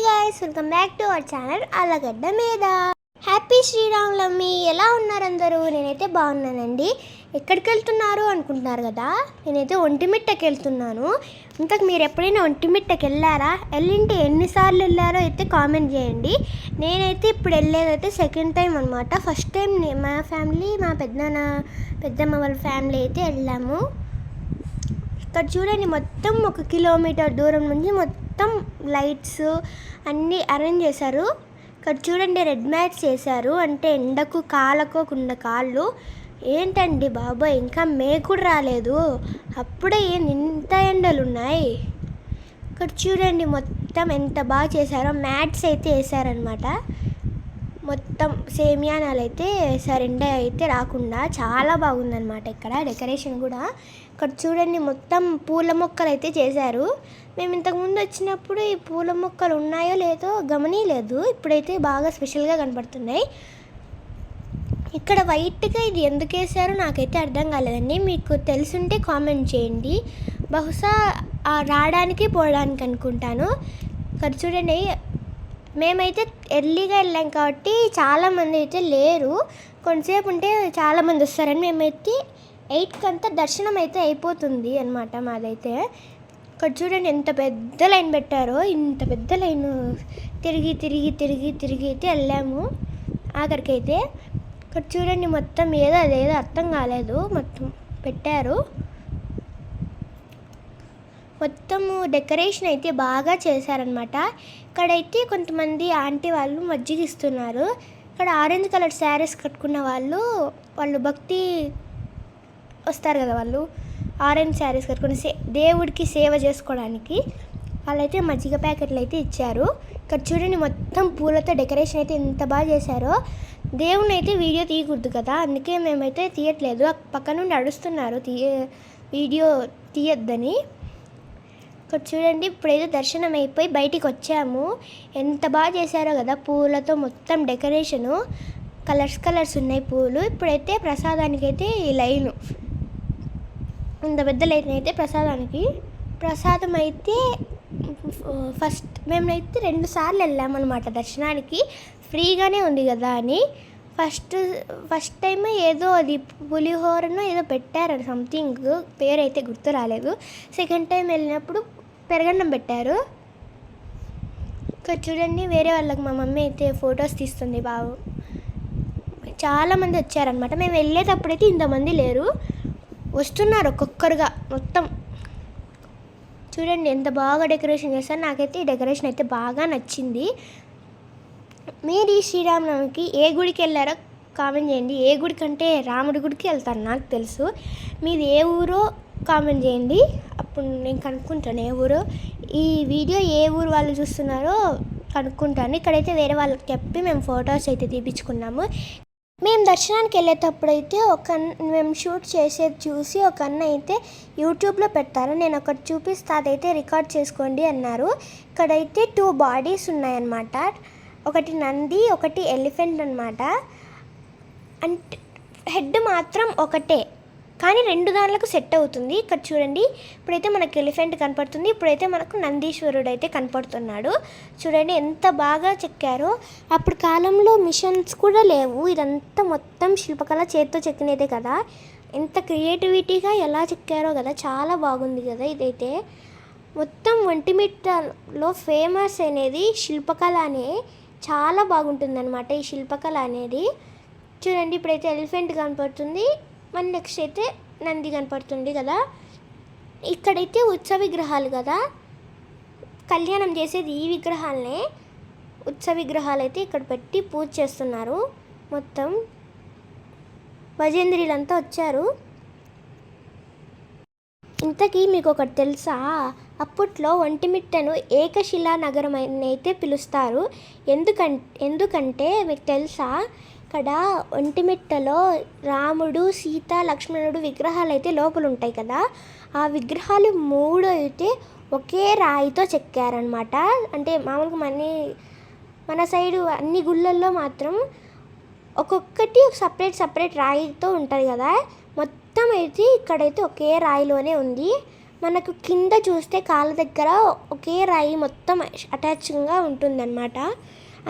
Guys welcome back to our channel అలగడ్డ మీద happy Sri Rama Navami ఎలా ఉన్నారు అందరూ నేనైతే బాగున్నానండి ఎక్కడికి వెళ్తున్నారు అనుకుంటున్నారు కదా నేనైతే ఒంటిమిట్టకి వెళ్తున్నాను ఇంతకు మీరు ఎప్పుడైనా ఒంటిమిట్టకి వెళ్ళారా వెళ్ళింటే ఎన్నిసార్లు వెళ్ళారో అయితే కామెంట్ చేయండి నేనైతే ఇప్పుడు వెళ్ళేదైతే సెకండ్ టైం అన్నమాట ఫస్ట్ టైం మా ఫ్యామిలీ మా పెద్దమ్మ వాళ్ళ ఫ్యామిలీ అయితే వెళ్ళాము ఇక్కడ చూడండి మొత్తం 1 కిలోమీటర్ దూరం నుంచి మొత్తం లైట్స్ అన్నీ అరేంజ్ చేశారు ఇక్కడ చూడండి రెడ్ మ్యాట్స్ చేశారు అంటే ఎండకు కాలకోకుండా కాళ్ళు ఏంటండి బాబాయ్ ఇంకా మే కూడా రాలేదు అప్పుడే ఇంత ఎండలు ఉన్నాయి ఇక్కడ చూడండి మొత్తం ఎంత బాగా చేశారో మ్యాట్స్ అయితే వేసారనమాట మొత్తం సేమియానాలు అయితే వేసారు ఎండ అయితే రాకుండా చాలా బాగుందన్నమాట ఇక్కడ డెకరేషన్ కూడా ఇక్కడ చూడండి మొత్తం పూల మొక్కలు అయితే చేశారు మేము ఇంతకుముందు వచ్చినప్పుడు ఈ పూల మొక్కలు ఉన్నాయో లేదో గమనిలేదు ఇప్పుడైతే బాగా స్పెషల్గా కనపడుతున్నాయి ఇక్కడ వైట్గా ఇది ఎందుకు వేసారో నాకైతే అర్థం కాలేదండి మీకు తెలుసుంటే కామెంట్ చేయండి బహుశా రావడానికి పోవడానికి అనుకుంటాను ఇక్కడ చూడండి మేమైతే ఎర్లీగా వెళ్ళాం కాబట్టి చాలామంది అయితే లేరు కొంతసేపు ఉంటే చాలామంది వస్తారని మేమైతే 8కి అంతా దర్శనం అయితే అయిపోతుంది అనమాట మాదైతే ఇక్కడ చూడండి ఎంత పెద్ద లైన్ పెట్టారో ఇంత పెద్ద లైన్ తిరిగి అయితే వెళ్ళాము ఆఖరికైతే ఇక్కడ చూడండి మొత్తం అదేదో అర్థం కాలేదు మొత్తం పెట్టారు మొత్తము డెకరేషన్ అయితే బాగా చేశారనమాట ఇక్కడైతే కొంతమంది ఆంటీ వాళ్ళు మజ్జిగ ఇస్తున్నారు ఇక్కడ ఆరెంజ్ కలర్ శారీస్ కట్టుకున్న వాళ్ళు భక్తి వస్తారు కదా వాళ్ళు ఆరెంజ్ శారీస్ కట్టుకుని దేవుడికి సేవ చేసుకోవడానికి వాళ్ళైతే మజ్జిగ ప్యాకెట్లు అయితే ఇచ్చారు ఇక్కడ చూడండి మొత్తం పూలతో డెకరేషన్ అయితే ఎంత బాగా చేశారో దేవుని అయితే వీడియో తీయకూడదు కదా అందుకే మేమైతే తీయట్లేదు పక్క నుండి అడుస్తున్నారు వీడియో తీయొద్దని ఇక్కడ చూడండి ఇప్పుడైతే దర్శనం అయిపోయి బయటికి వచ్చాము ఎంత బాగా చేశారో కదా పూలతో మొత్తం డెకరేషను కలర్స్ ఉన్నాయి పూలు ఇప్పుడైతే ప్రసాదానికి అయితే ఈ లైను ఇంత పెద్ద లైన్ అయితే ప్రసాదం అయితే మేమైతే 2 సార్లు వెళ్ళామన్నమాట దర్శనానికి ఫ్రీగానే ఉంది కదా అని ఫస్ట్ టైం ఏదో అది పులిహోరను ఏదో పెట్టారు సంథింగ్ పేరైతే గుర్తు రాలేదు సెకండ్ టైం వెళ్ళినప్పుడు పెరగన్నం పెట్టారు ఇక్కడ చూడండి వేరే వాళ్ళకి మా మమ్మీ అయితే ఫొటోస్ తీస్తుంది బాగు చాలామంది వచ్చారనమాట మేము వెళ్ళేటప్పుడైతే ఇంతమంది లేరు వస్తున్నారు ఒక్కొక్కరుగా మొత్తం చూడండి ఎంత బాగా డెకరేషన్ చేస్తారు నాకైతే ఈ డెకరేషన్ అయితే బాగా నచ్చింది మీరు ఈ శ్రీరామనవమికి ఏ గుడికి వెళ్ళారో కామెంట్ చేయండి ఏ గుడికి అంటే రాముడి గుడికి వెళ్తాను నాకు తెలుసు మీది ఏ ఊరో కామెంట్ చేయండి అప్పుడు నేను కనుక్కుంటాను ఏ ఊరో ఈ వీడియో ఏ ఊరు వాళ్ళు చూస్తున్నారో కనుక్కుంటాను ఇక్కడైతే వేరే వాళ్ళకి చెప్పి మేము ఫొటోస్ అయితే తీపించుకున్నాము మేము దర్శనానికి వెళ్ళేటప్పుడు అయితే మేము షూట్ చేసేది చూసి ఒక అన్న అయితే యూట్యూబ్లో పెడతారు నేను ఒకటి చూపిస్తే అదైతే రికార్డ్ చేసుకోండి అన్నారు ఇక్కడైతే 2 బాడీస్ ఉన్నాయన్నమాట ఒకటి నంది ఒకటి ఎలిఫెంట్ అనమాట అంటే హెడ్ మాత్రం ఒకటే కానీ 2 దాంట్లకు సెట్ అవుతుంది ఇక్కడ చూడండి ఇప్పుడైతే మనకు ఎలిఫెంట్ కనపడుతుంది ఇప్పుడైతే మనకు నందీశ్వరుడు అయితే కనపడుతున్నాడు చూడండి ఎంత బాగా చెక్కారో అప్పుడు కాలంలో మిషన్స్ కూడా లేవు ఇదంతా మొత్తం శిల్పకళ చేతితో చెక్కినదే కదా ఎంత క్రియేటివిటీగా ఎలా చెక్కారో కదా చాలా బాగుంది కదా ఇదైతే మొత్తం ఒంటిమిట్టలో ఫేమస్ అనేది శిల్పకళ అనే చాలా బాగుంటుందన్నమాట ఈ శిల్పకళ అనేది చూడండి ఇప్పుడైతే ఎలిఫెంట్ కనపడుతుంది మన నెక్స్ట్ అయితే నంది కనపడుతుంది కదా ఇక్కడైతే ఉత్సవ విగ్రహాలు కదా కళ్యాణం చేసేది ఈ విగ్రహాలనే ఉత్సవ విగ్రహాలు అయితే ఇక్కడ పెట్టి పూజ చేస్తున్నారు మొత్తం భజేంద్రులంతా వచ్చారు ఇంతకీ మీకు ఒకటి తెలుసా అప్పట్లో ఒంటిమిట్టను ఏకశిలా నగరం అని అయితే పిలుస్తారు ఎందుకంటే మీకు తెలుసా ఇక్కడ ఒంటిమిట్టలో రాముడు సీత లక్ష్మణుడు విగ్రహాలు అయితే లోపల ఉంటాయి కదా ఆ విగ్రహాలు 3 అయితే ఒకే రాయితో చెక్కారనమాట అంటే మామూలుగా మన సైడు అన్ని గుళ్ళల్లో మాత్రం ఒక్కొక్కటి సపరేట్ రాయితో ఉంటుంది కదా మొత్తం అయితే ఇక్కడైతే ఒకే రాయిలోనే ఉంది మనకు కింద చూస్తే కాళ్ళ దగ్గర ఒకే రాయి మొత్తం అటాచ్గా ఉంటుందన్నమాట.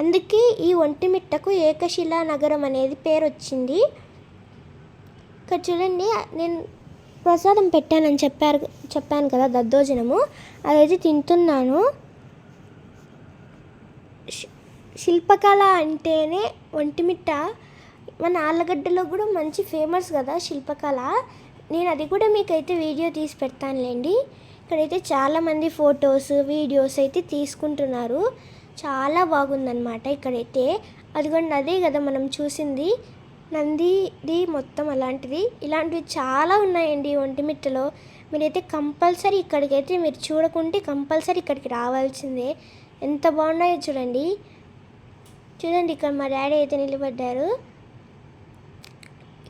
అందుకే ఈ ఒంటిమిట్టకు ఏకశిలా నగరం అనేది పేరు వచ్చింది. ఇక్కడ చూడండి, నేను ప్రసాదం పెట్టానని చెప్పాను కదా, దద్దోజనము, అదైతే తింటున్నాను. శిల్పకళ అంటేనే ఒంటిమిట్ట. మన ఆళ్ళగడ్డలో కూడా మంచి ఫేమస్ కదా శిల్పకళ. నేను అది కూడా మీకైతే వీడియో తీసి పెడతానులేండి. ఇక్కడైతే చాలామంది ఫొటోస్ వీడియోస్ అయితే తీసుకుంటున్నారు. చాలా బాగుందన్నమాట ఇక్కడైతే. అదిగోండి, అదే కదా మనం చూసింది నందిది మొత్తం ఇలాంటివి చాలా ఉన్నాయండి ఒంటిమిట్టలో. మీరైతే కంపల్సరీ ఇక్కడికైతే మీరు చూడకుంటే కంపల్సరీ ఇక్కడికి రావాల్సిందే. ఎంత బాగున్నాయో చూడండి. ఇక్కడ మా డాడీ అయితే నిలబడ్డారు.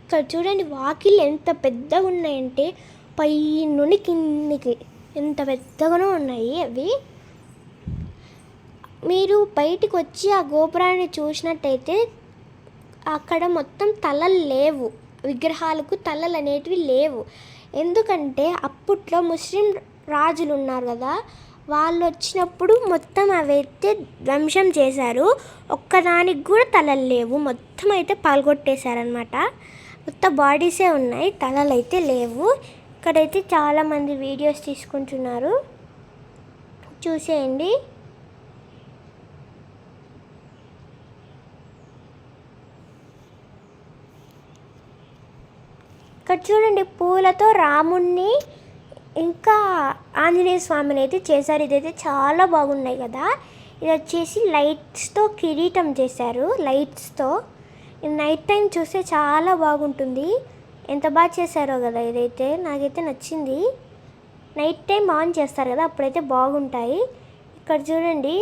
ఇక్కడ చూడండి, వాకిళ్ళు ఎంత పెద్దగా ఉన్నాయంటే పై నుండి కిందికి ఎంత పెద్దగానో ఉన్నాయి అవి. మీరు బయటికి వచ్చి ఆ గోపురాన్ని చూసినట్టయితే అక్కడ మొత్తం తలలు లేవు, విగ్రహాలకు తలలు అనేటివి లేవు. ఎందుకంటే అప్పట్లో ముస్లిం రాజులు ఉన్నారు కదా, వాళ్ళు వచ్చినప్పుడు మొత్తం అవైతే ధ్వంసం చేశారు. ఒక్కదానికి కూడా తలలు లేవు, మొత్తం అయితే పాల్గొట్టేశారనమాట. మొత్తం బాడీసే ఉన్నాయి, తలలు అయితే లేవు. ఇక్కడైతే చాలామంది వీడియోస్ తీసుకుంటున్నారు, చూసేయండి. ఇక్కడ చూడండి, పూలతో రాముణ్ణి ఇంకా ఆంజనేయ స్వామిని అయితే చేశారు. ఇదైతే చాలా బాగున్నాయి కదా. ఇది వచ్చేసి లైట్స్తో కిరీటం చేశారు, లైట్స్తో. నైట్ టైం చూస్తే చాలా బాగుంటుంది. ఎంత బాగా చేశారో కదా, ఇదైతే నాకైతే నచ్చింది. నైట్ టైం ఆన్ చేస్తారు కదా, అప్పుడైతే బాగుంటాయి. ఇక్కడ చూడండి,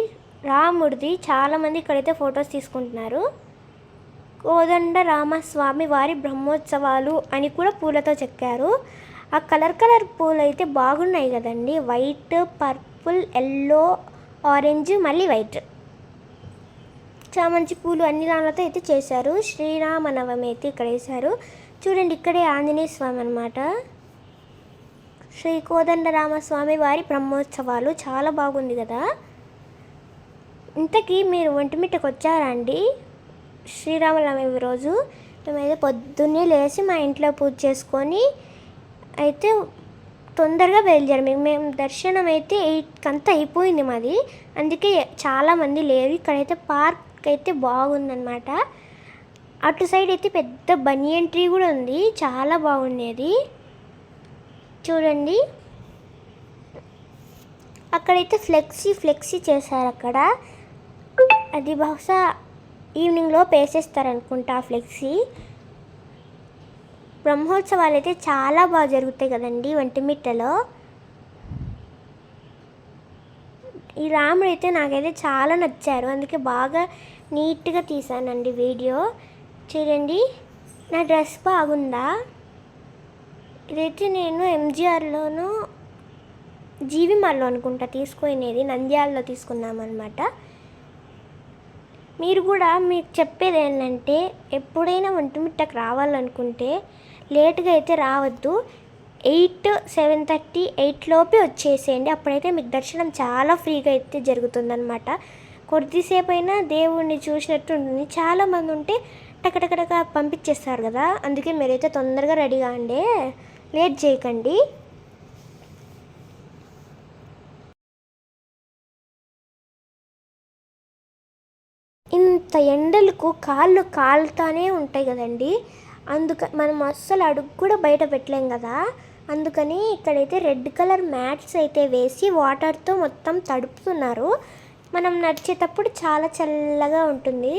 రాముడిది చాలామంది ఇక్కడైతే ఫొటోస్ తీసుకుంటున్నారు. కోదండ రామస్వామి వారి బ్రహ్మోత్సవాలు అని కూడా పూలతో చెక్కారు. ఆ కలర్ పూలు అయితే బాగున్నాయి కదండి. వైట్, పర్పుల్, ఎల్లో, ఆరెంజ్, మళ్ళీ వైట్, చామంతి పూలు అన్ని దానిలతో అయితే చేశారు. శ్రీరామనవమి అయితే ఇక్కడ వేశారు. చూడండి, ఇక్కడే ఆంజనేయ స్వామి అనమాట. శ్రీ కోదండ రామస్వామి వారి బ్రహ్మోత్సవాలు చాలా బాగుంది కదా. ఇంతకీ మీరు ఒంటిమిట్టకు వచ్చారా అండి శ్రీరామనవమి రోజు? మేమైతే పొద్దున్నే లేచి మా ఇంట్లో పూజ చేసుకొని అయితే తొందరగా బయలుదేరాం. మేము దర్శనం అయితే 8 అంతా అయిపోయింది మాది. అందుకే చాలామంది లేరు. ఇక్కడైతే పార్క్ అయితే బాగుందన్నమాట. అటు సైడ్ అయితే పెద్ద బనియన్ ట్రీ కూడా ఉంది, చాలా బాగుండేది. చూడండి, అక్కడైతే ఫ్లెక్సీ చేశారు అక్కడ. అది బహుశా ఈవినింగ్లో వేసేస్తారనుకుంటా ఆ ఫ్లెక్సీ. బ్రహ్మోత్సవాలు అయితే చాలా బాగా జరుగుతాయి కదండి ఒంటిమిట్టలో. ఈ రాముడు అయితే నాకైతే చాలా నచ్చారు, అందుకే బాగా నీట్గా తీసానండి వీడియో. చూడండి, నా డ్రెస్ బాగుందా? ఇదైతే నేను ఎంజీఆర్లోనూ జీవిమాల్లో అనుకుంటా తీసుకునేది, నంద్యాలలో తీసుకున్నామన్నమాట. మీరు కూడా మీకు చెప్పేది ఏంటంటే, ఎప్పుడైనా ఒంటిమిట్టకు రావాలనుకుంటే లేట్గా అయితే రావద్దు. 8, 7:30, 8 లోపే వచ్చేసేయండి. అప్పుడైతే మీకు దర్శనం చాలా ఫ్రీగా అయితే జరుగుతుందన్నమాట. కొద్దిసేపు అయినా దేవుణ్ణి చూసినట్టు ఉంటుంది. చాలామంది ఉంటే టకటకటక పంపించేస్తారు కదా, అందుకే మీరైతే తొందరగా రెడీగా అండి, లేట్ చేయకండి. ఇంత ఎండలకు కాళ్ళు కాలుతానే ఉంటాయి కదండి. మనం అస్సలు అడుగు కూడా బయట పెట్టలేం కదా. అందుకని ఇక్కడైతే రెడ్ కలర్ మ్యాట్స్ అయితే వేసి వాటర్తో మొత్తం తడుపుతున్నారు. మనం నడిచేటప్పుడు చాలా చల్లగా ఉంటుంది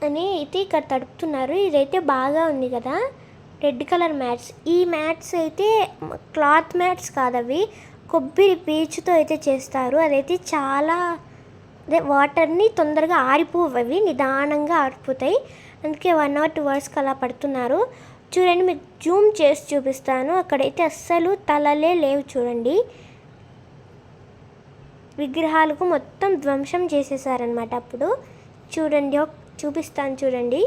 అని అయితే ఇక్కడ తడుపుతున్నారు. ఇదైతే బాగా ఉంది కదా, రెడ్ కలర్ మ్యాట్స్. ఈ మ్యాట్స్ అయితే క్లాత్ మ్యాట్స్ కాదు, అవి కొబ్బరి పీచుతో అయితే చేస్తారు. అదైతే చాలా వాటర్ని తొందరగా ఆరిపోవవి, నిదానంగా ఆరిపోతాయి. అందుకే 1 or 2 hours అలా పడుతున్నారు. చూడండి, మీకు జూమ్ చేసి చూపిస్తాను. అక్కడైతే అస్సలు తలలే లేవు చూడండి. విగ్రహాలకు మొత్తం ధ్వంసం చేసేసారనమాట. అప్పుడు చూడండి, చూపిస్తాను చూడండి.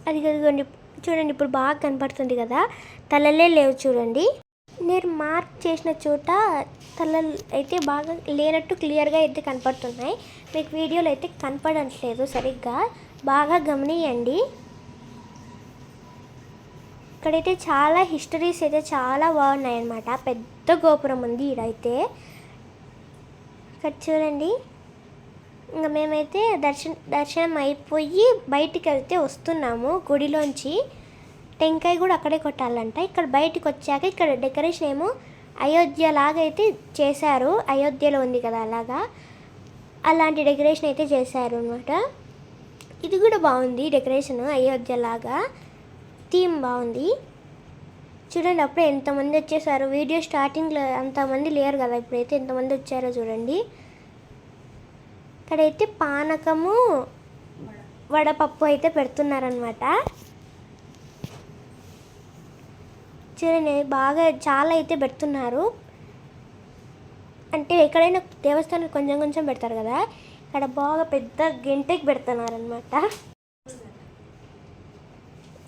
అదిగోండి, చూడండి ఇప్పుడు బాగా కనపడుతుంది కదా, తలలే లేవు చూడండి. నేను మార్క్ చేసిన చోట తలలు అయితే బాగా లేనట్టు క్లియర్గా అయితే కనపడుతున్నాయి. మీకు వీడియోలో అయితే కనపడట్లేదు సరిగ్గా, బాగా గమనియండి. ఇక్కడైతే చాలా హిస్టరీస్ అయితే చాలా బాగున్నాయి అన్నమాట. పెద్ద గోపురం ఉంది ఇదైతే. ఇక్కడ చూడండి, ఇంకా మేమైతే దర్శనం అయిపోయి బయటికి వెళ్తే వస్తున్నాము గుడిలోంచి. టెంకాయ కూడా అక్కడే కొట్టాలంట. ఇక్కడ బయటికి వచ్చాక ఇక్కడ డెకరేషన్ ఏమో అయోధ్య లాగా అయితే చేశారు. అయోధ్యలో ఉంది కదా అలాగా, అలాంటి డెకరేషన్ అయితే చేశారు అనమాట. ఇది కూడా బాగుంది డెకరేషన్, అయోధ్య లాగా థీమ్ బాగుంది. చూడండి అప్పుడే ఎంతమంది వచ్చేసారు. వీడియో స్టార్టింగ్లో అంతమంది లేరు కదా, ఇప్పుడైతే ఎంతమంది వచ్చారో చూడండి. ఇక్కడైతే పానకము వడపప్పు అయితే పెడుతున్నారనమాట. చూడండి బాగా చాలా అయితే పెడుతున్నారు. అంటే ఎక్కడైనా దేవస్థానం కొంచెం కొంచెం పెడతారు కదా, ఇక్కడ బాగా పెద్ద గంటకి పెడుతున్నారనమాట.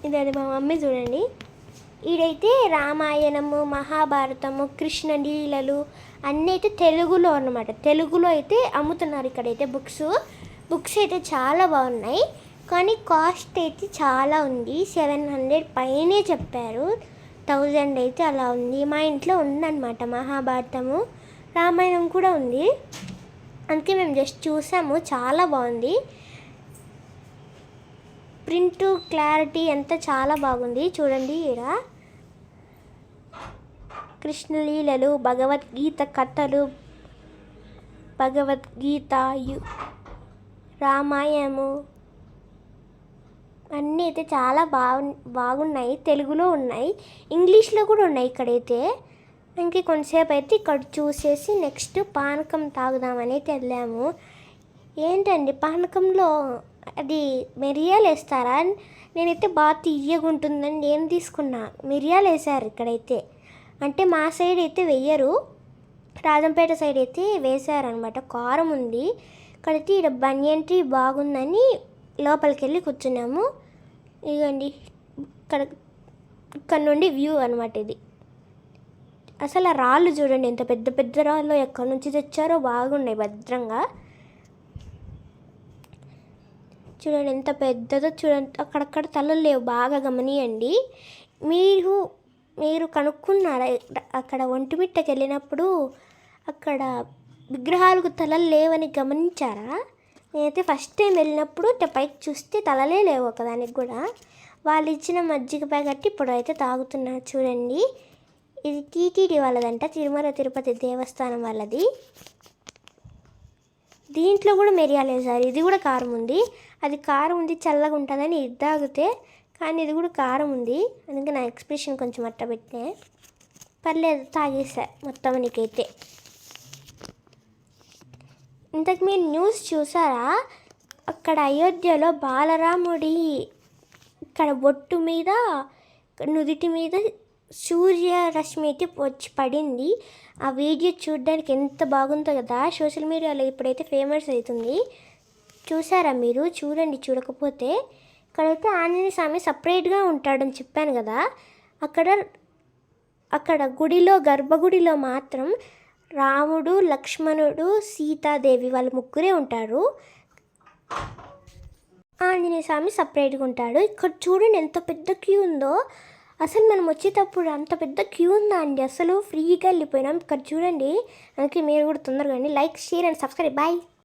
ఇది అది మా మమ్మీ చూడండి. ఈడైతే రామాయణము, మహాభారతము, కృష్ణ లీలలు అన్నీ అయితే తెలుగులో అన్నమాట. తెలుగులో అయితే అమ్ముతున్నారు ఇక్కడైతే. బుక్స్ అయితే చాలా బాగున్నాయి, కానీ కాస్ట్ అయితే చాలా ఉంది. 700 పైనే చెప్పారు. 1000 అయితే అలా ఉంది. మా ఇంట్లో ఉందన్నమాట మహాభారతము, రామాయణం కూడా ఉంది. అందుకే మేము జస్ట్ చూసాము, చాలా బాగుంది. ప్రింట్ క్లారిటీ అంతా చాలా బాగుంది. చూడండి ఈడ కృష్ణలీలలు, భగవద్గీత కథలు, భగవద్గీత, రామాయణము అన్నీ అయితే చాలా బాగున్నాయి. తెలుగులో ఉన్నాయి, ఇంగ్లీష్లో కూడా ఉన్నాయి ఇక్కడైతే. ఇంక కొంతసేపు అయితే ఇక్కడ చూసేసి నెక్స్ట్ పానకం తాగుదామని అయితే వెళ్ళాము. ఏంటండి పానకంలో అది మిరియాలు వేస్తారా? నేనైతే బాగా తీయగా ఉంటుందని నేను తీసుకున్నా. మిరియాలు వేసారు ఇక్కడైతే. అంటే మా సైడ్ అయితే వెయ్యరు, రాజంపేట సైడ్ అయితే వేసారనమాట. కారం ఉంది ఇక్కడైతే. ఇక్కడ బనియన్ ట్రీ బాగుందని లోపలికి వెళ్ళి కూర్చున్నాము. ఇదిగోండి ఇక్కడ నుండి వ్యూ అనమాట ఇది. అసలు ఆ రాళ్ళు చూడండి, ఎంత పెద్ద పెద్ద రాళ్ళు ఎక్కడి నుంచి తెచ్చారో, బాగున్నాయి భద్రంగా. చూడండి ఎంత పెద్దదో చూడండి. అక్కడక్కడ తలలు లేవు, బాగా గమనియండి. మీరు కనుక్కున్నారా అక్కడ ఒంటిమిట్టకి వెళ్ళినప్పుడు అక్కడ విగ్రహాలకు తలలు లేవని గమనించారా? నేనైతే ఫస్ట్ టైం వెళ్ళినప్పుడు పైకి చూస్తే తలలే లేవు ఒకదానికి కూడా. వాళ్ళు ఇచ్చిన మజ్జిగ ప్యాకెట్ ఇప్పుడు అయితే తాగుతున్నారు చూడండి. ఇది టీటీడీ వాళ్ళదంట, తిరుమల తిరుపతి దేవస్థానం వాళ్ళది. దీంట్లో కూడా మిరియాలు వేసారు. ఇది కూడా కారం ఉంది. అది కారం ఉంది చల్లగా ఉంటుందని ఇది తాగితే, కానీ ఇది కూడా కారం ఉంది. అందుకే నా ఎక్స్ప్రెషన్ కొంచెం అట్ట పెట్టినా. పర్లేదు తాగేసా మొత్తం నీకైతే. ఇంతకు మీరు న్యూస్ చూసారా? అక్కడ అయోధ్యలో బాలరాముడి ఇక్కడ బొట్టు మీద, నుదిటి మీద సూర్యరశ్మి అయితే వచ్చి పడింది. ఆ వీడియో చూడడానికి ఎంత బాగుందో కదా. సోషల్ మీడియాలో ఇప్పుడైతే ఫేమస్ అవుతుంది. చూసారా మీరు? చూడండి చూడకపోతే. ఇక్కడైతే ఆంజనేయ స్వామి సపరేట్గా ఉంటాడని చెప్పాను కదా. అక్కడ గుడిలో, గర్భగుడిలో మాత్రం రాముడు, లక్ష్మణుడు, సీతాదేవి వాళ్ళ ముగ్గురే ఉంటారు. ఆంజనేయ స్వామి సపరేట్గా ఉంటాడు. ఇక్కడ చూడండి ఎంత పెద్ద క్యూ ఉందో. అసలు మనం వచ్చేటప్పుడు అంత పెద్ద క్యూ ఉందా అండి? అసలు ఫ్రీగా వెళ్ళిపోయినాం. ఇక్కడ చూడండి. అందుకే మీరు కూడా తొందరగా like, share and subscribe. Bye.